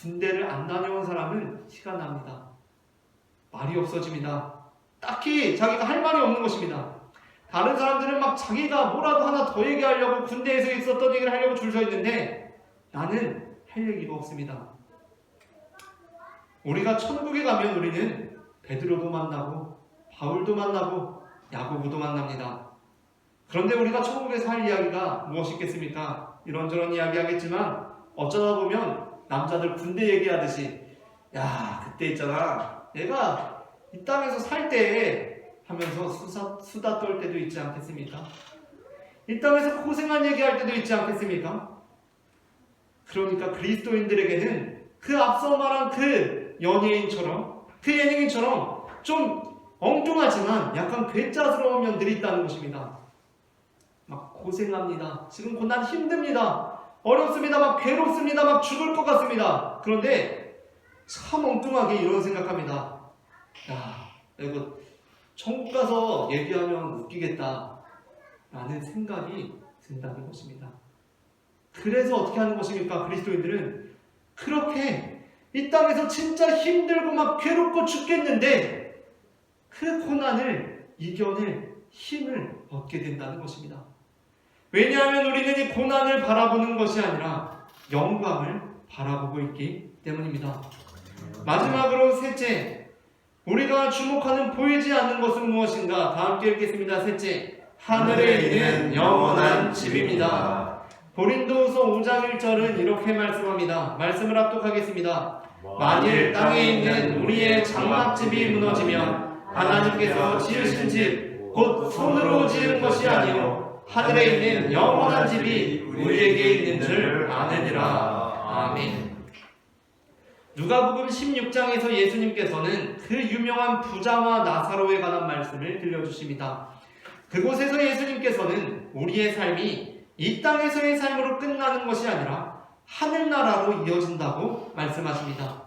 군대를 안 다녀온 사람은 티가 납니다. 말이 없어집니다. 딱히 자기가 할 말이 없는 것입니다. 다른 사람들은 막 자기가 뭐라도 하나 더 얘기하려고 군대에서 있었던 얘기를 하려고 줄 서 있는데 나는 할 얘기가 없습니다. 우리가 천국에 가면 우리는 베드로도 만나고 바울도 만나고 야고보도 만납니다. 그런데 우리가 천국에서 할 이야기가 무엇이 있겠습니까? 이런저런 이야기 하겠지만 어쩌다 보면 남자들 군대 얘기하듯이 야 그때 있잖아 내가 이 땅에서 살 때 하면서 수다 떨 때도 있지 않겠습니까? 이 땅에서 고생한 얘기할 때도 있지 않겠습니까? 그러니까 그리스도인들에게는 그 앞서 말한 그 연예인처럼 그 예능인처럼 좀 엉뚱하지만 약간 괴짜스러운 면들이 있다는 것입니다. 막 고생합니다. 지금 고난 힘듭니다. 어렵습니다. 막 괴롭습니다. 막 죽을 것 같습니다. 그런데 참 엉뚱하게 이런 생각합니다. 야, 이거 천국 가서 얘기하면 웃기겠다 라는 생각이 든다는 것입니다. 그래서 어떻게 하는 것입니까? 그리스도인들은 그렇게 이 땅에서 진짜 힘들고 막 괴롭고 죽겠는데 그 고난을 이겨낼 힘을 얻게 된다는 것입니다. 왜냐하면 우리는 이 고난을 바라보는 것이 아니라 영광을 바라보고 있기 때문입니다. 마지막으로 셋째, 우리가 주목하는 보이지 않는 것은 무엇인가? 다 함께 읽겠습니다. 셋째, 하늘에 있는 영원한 집입니다. 고린도후서 5장 1절은 이렇게 말씀합니다. 말씀을 합독하겠습니다. 만일 땅에 있는 우리의 장막집이 무너지면 하나님께서 지으신 집 곧 손으로 지은 것이 아니요 하늘에 있는 영원한 집이 우리에게 있는 줄 아느니라. 아멘. 누가복음 16장에서 예수님께서는 그 유명한 부자와 나사로에 관한 말씀을 들려주십니다. 그곳에서 예수님께서는 우리의 삶이 이 땅에서의 삶으로 끝나는 것이 아니라 하늘나라로 이어진다고 말씀하십니다.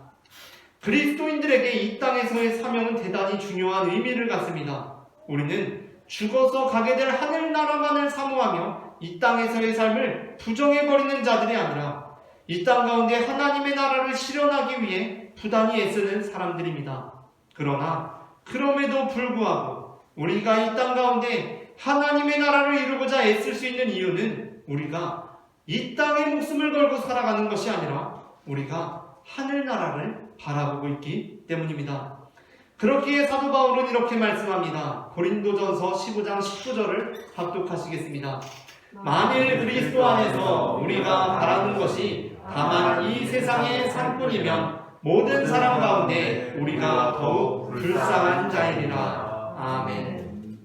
그리스도인들에게 이 땅에서의 사명은 대단히 중요한 의미를 갖습니다. 우리는 죽어서 가게 될 하늘나라만을 사모하며 이 땅에서의 삶을 부정해버리는 자들이 아니라 이 땅 가운데 하나님의 나라를 실현하기 위해 부단히 애쓰는 사람들입니다. 그러나 그럼에도 불구하고 우리가 이 땅 가운데 하나님의 나라를 이루고자 애쓸 수 있는 이유는 우리가 이 땅에 목숨을 걸고 살아가는 것이 아니라 우리가 하늘나라를 바라보고 있기 때문입니다. 그렇기에 사도 바울은 이렇게 말씀합니다. 고린도전서 15장 19절을 합독하시겠습니다. 만일 그리스도 안에서 우리가 바라는 것이 다만 이 세상의 삶뿐이면 모든 사람 가운데 우리가 더욱 불쌍한 자이리라. 아멘.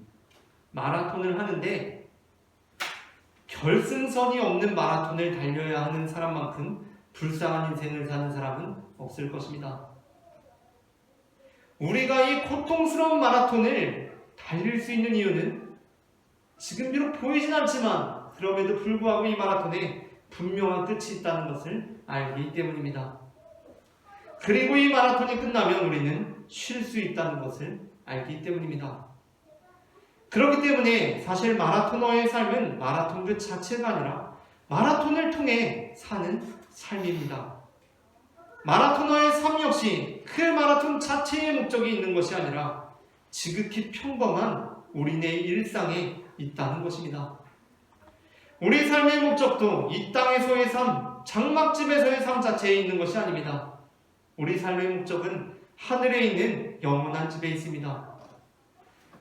마라톤을 하는데 결승선이 없는 마라톤을 달려야 하는 사람만큼 불쌍한 인생을 사는 사람은 없을 것입니다. 우리가 이 고통스러운 마라톤을 달릴 수 있는 이유는 지금 비록 보이진 않지만 그럼에도 불구하고 이 마라톤에 분명한 끝이 있다는 것을 알기 때문입니다. 그리고 이 마라톤이 끝나면 우리는 쉴 수 있다는 것을 알기 때문입니다. 그렇기 때문에 사실 마라토너의 삶은 마라톤 그 자체가 아니라 마라톤을 통해 사는 삶입니다. 마라토너의 삶 역시 그 마라톤 자체의 목적이 있는 것이 아니라 지극히 평범한 우리네 일상에 있다는 것입니다. 우리 삶의 목적도 이 땅에서의 삶, 장막집에서의 삶 자체에 있는 것이 아닙니다. 우리 삶의 목적은 하늘에 있는 영원한 집에 있습니다.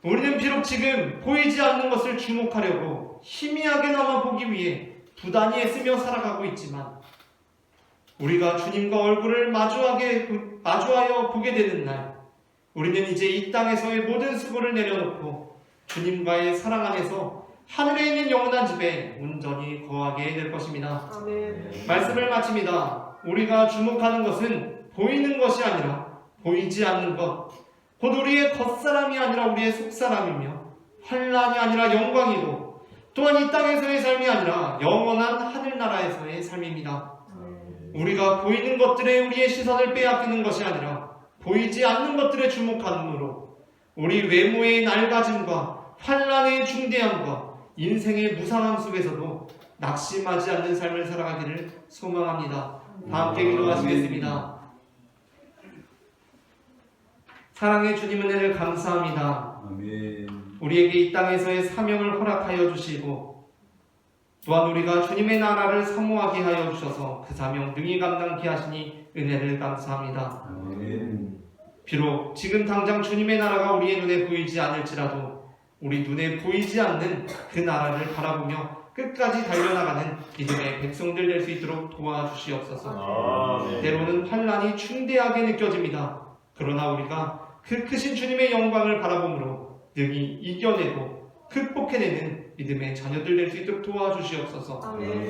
우리는 비록 지금 보이지 않는 것을 주목하려고 희미하게나마 보기 위해 부단히 애쓰며 살아가고 있지만 우리가 주님과 얼굴을 마주하여 보게 되는 날, 우리는 이제 이 땅에서의 모든 수고를 내려놓고 주님과의 사랑 안에서 하늘에 있는 영원한 집에 온전히 거하게 될 것입니다. 아멘. 말씀을 마칩니다. 우리가 주목하는 것은 보이는 것이 아니라 보이지 않는 것, 곧 우리의 겉사람이 아니라 우리의 속사람이며 환난이 아니라 영광이고 또한 이 땅에서의 삶이 아니라 영원한 하늘나라에서의 삶입니다. 우리가 보이는 것들에 우리의 시선을 빼앗기는 것이 아니라 보이지 않는 것들에 주목함으로 우리 외모의 낡아짐과 환난의 중대함과 인생의 무상함 속에서도 낙심하지 않는 삶을 살아가기를 소망합니다. 다 함께 기도하시겠습니다. 사랑의 주님 은혜를 감사합니다. 아멘. 우리에게 이 땅에서의 사명을 허락하여 주시고 또한 우리가 주님의 나라를 사모하게 하여 주셔서 그 사명 능히 감당케 하시니 은혜를 감사합니다. 아멘. 비록 지금 당장 주님의 나라가 우리의 눈에 보이지 않을지라도 우리 눈에 보이지 않는 그 나라를 바라보며 끝까지 달려나가는 믿음의 백성들 될 수 있도록 도와주시옵소서. 때로는 환난이 충대하게 느껴집니다. 그러나 우리가 그 크신 주님의 영광을 바라보므로 능히 이겨내고 극복해내는 믿음의 자녀들 될 수 있도록 도와주시옵소서.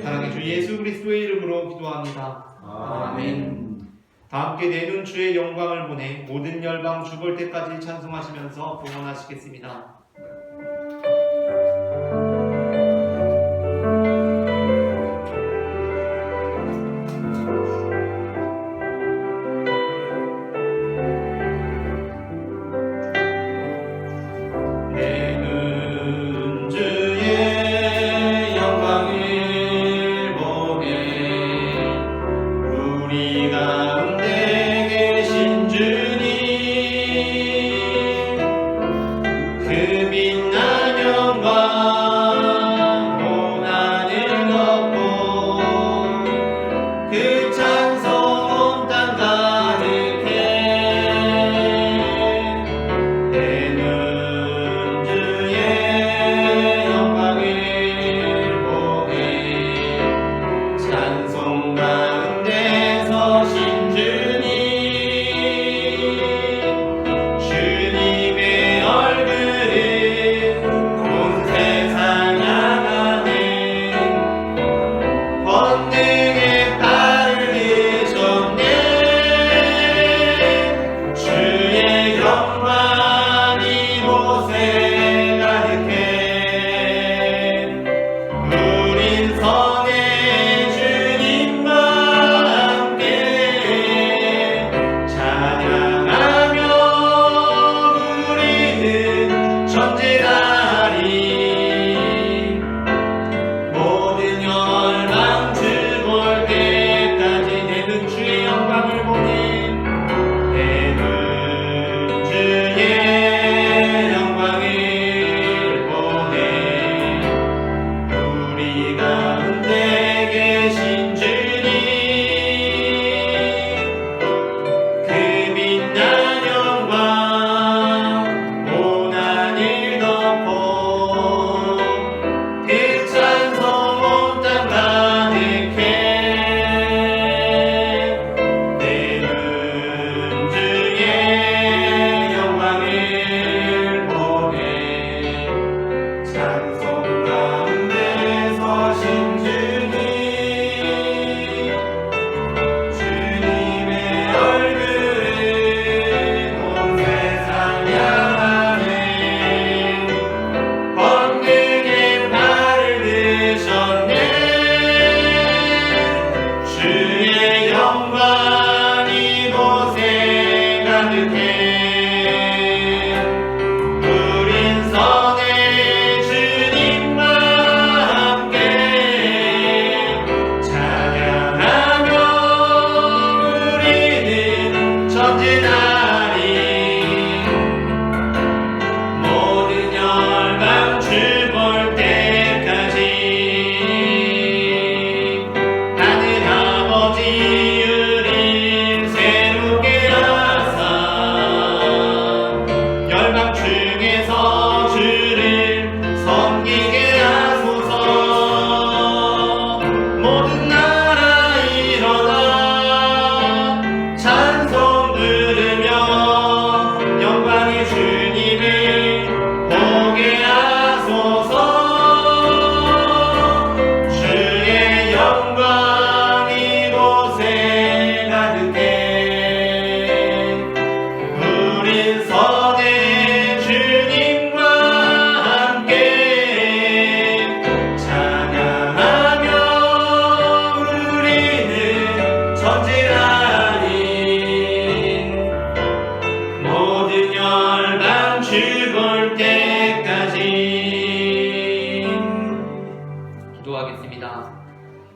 사랑의 주 예수 그리스도의 이름으로 기도합니다. 아멘. 다 함께 내눈 주의 영광을 보내 모든 열방 주볼 때까지 찬송하시면서 봉헌하시겠습니다.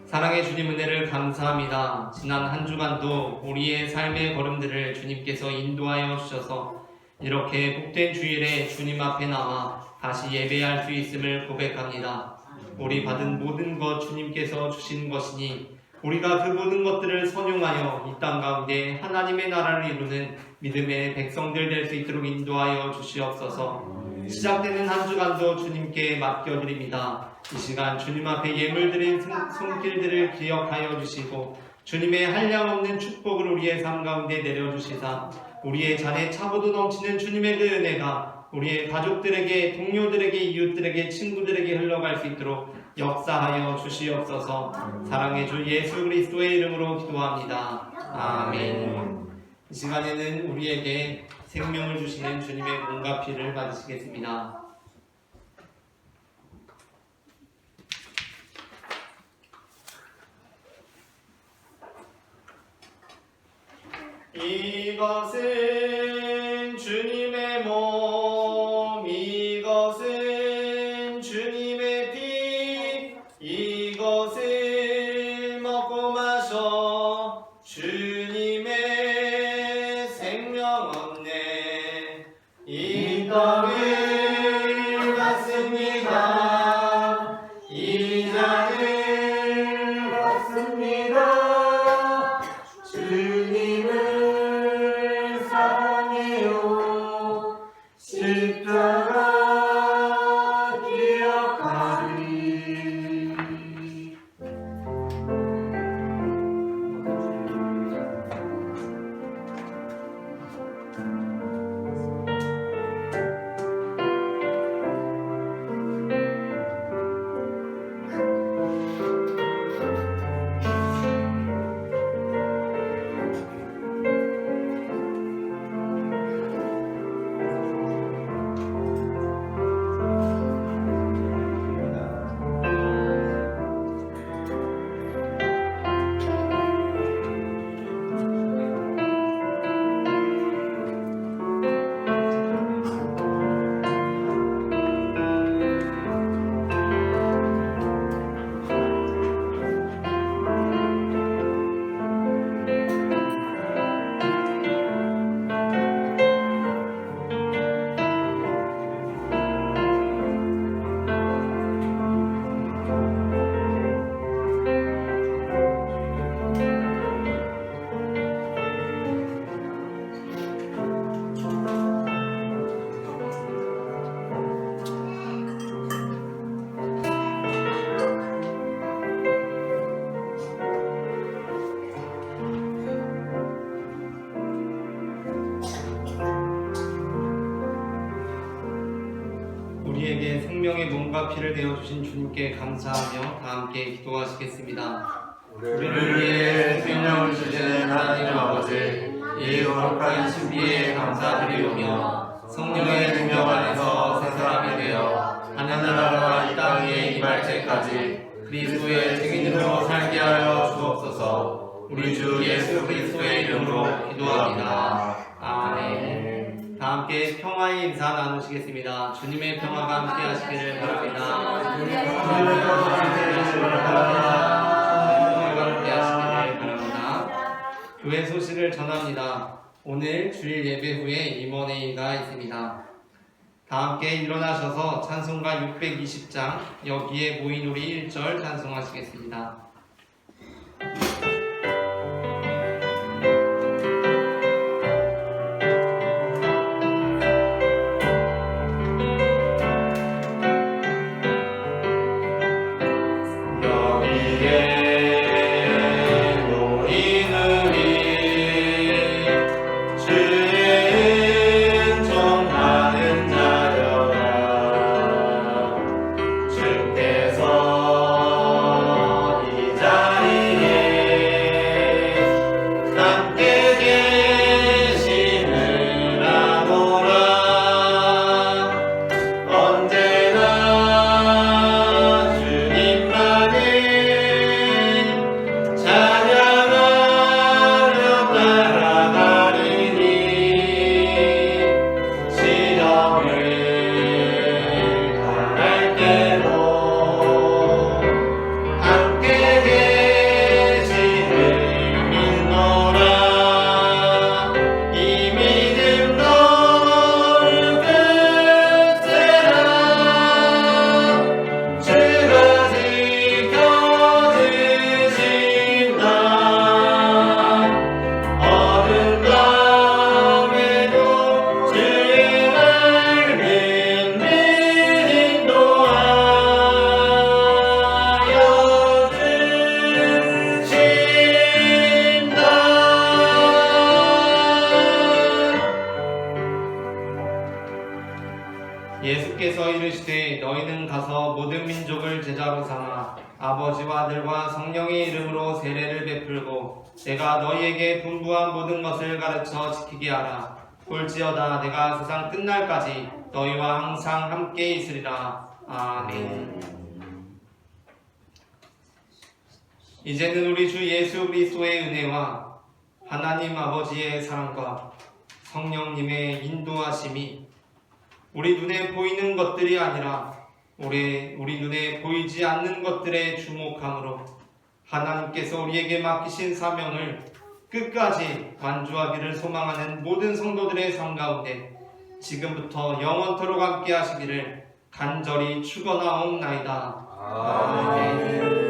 사랑의 주님 은혜를 감사합니다. 지난 한 주간도 우리의 삶의 걸음들을 주님께서 인도하여 주셔서 이렇게 복된 주일에 주님 앞에 나와 다시 예배할 수 있음을 고백합니다. 우리 받은 모든 것 주님께서 주신 것이니 우리가 그 모든 것들을 선용하여 이 땅 가운데 하나님의 나라를 이루는 믿음의 백성들 될 수 있도록 인도하여 주시옵소서. 시작되는 한 주간도 주님께 맡겨드립니다. 이 시간 주님 앞에 예물드린 손길들을 기억하여 주시고 주님의 한량없는 축복을 우리의 삶 가운데 내려주시사 우리의 잔에 차고도 넘치는 주님의 그 은혜가 우리의 가족들에게, 동료들에게, 이웃들에게, 친구들에게 흘러갈 수 있도록 역사하여 주시옵소서. 사랑의 주 예수 그리스도의 이름으로 기도합니다. 아멘. 이 시간에는 우리에게 생명을 주시는 주님의 몸과 피를 받으시겠습니다. 이것은 주님의 몸, 이것은 주님의 피, 이것을 먹고 마셔 주님의 생명 얻네. 이 떡을 받습니다. 이 잔을 받습니다. 주님을 사랑해요. 십자가 기억하리. 우리에게 생명의 몸과 피를 내어주신 주님께 감사하며 다 함께 기도하시겠습니다. 우리를 위해 생명을 주시는 하나님 아버지, 이 거룩한 신비에 감사드리오며 성령의 능력 안에서 새 사람이 되어 하늘나라와 이 땅 위에 임할 때까지 그리스도의 증인으로 살게 하여 주옵소서. 우리 주 예수 그리스도의 이름으로 기도합니다. 아멘. 다 함께 평화의 인사 나누시겠습니다. 주님의 평화가 함께 하시기를 바랍니다. 주님의 평화가 함께 하시기를 바랍니다. 교회 소식을 전합니다. 오늘 주일 예배 후에 임원회의가 있습니다. 다 함께 일어나셔서 찬송가 620장 여기에 모인 우리 1절 찬송하시겠습니다. 주께서 이 예수께서 이르시되 너희는 가서 모든 민족을 제자로 삼아 아버지와 아들과 성령의 이름으로 세례를 베풀고 내가 너희에게 분부한 모든 것을 가르쳐 지키게 하라. 볼지어다 내가 세상 끝날까지 너희와 항상 함께 있으리라. 아멘. 이제는 우리 주 예수 그리스도의 은혜와 하나님 아버지의 사랑과 성령님의 인도하심이 우리 눈에 보이는 것들이 아니라 우리 눈에 보이지 않는 것들에 주목함으로 하나님께서 우리에게 맡기신 사명을 끝까지 완주하기를 소망하는 모든 성도들의 삶 가운데 지금부터 영원토록 함께 하시기를 간절히 축원하옵나이다. 아멘.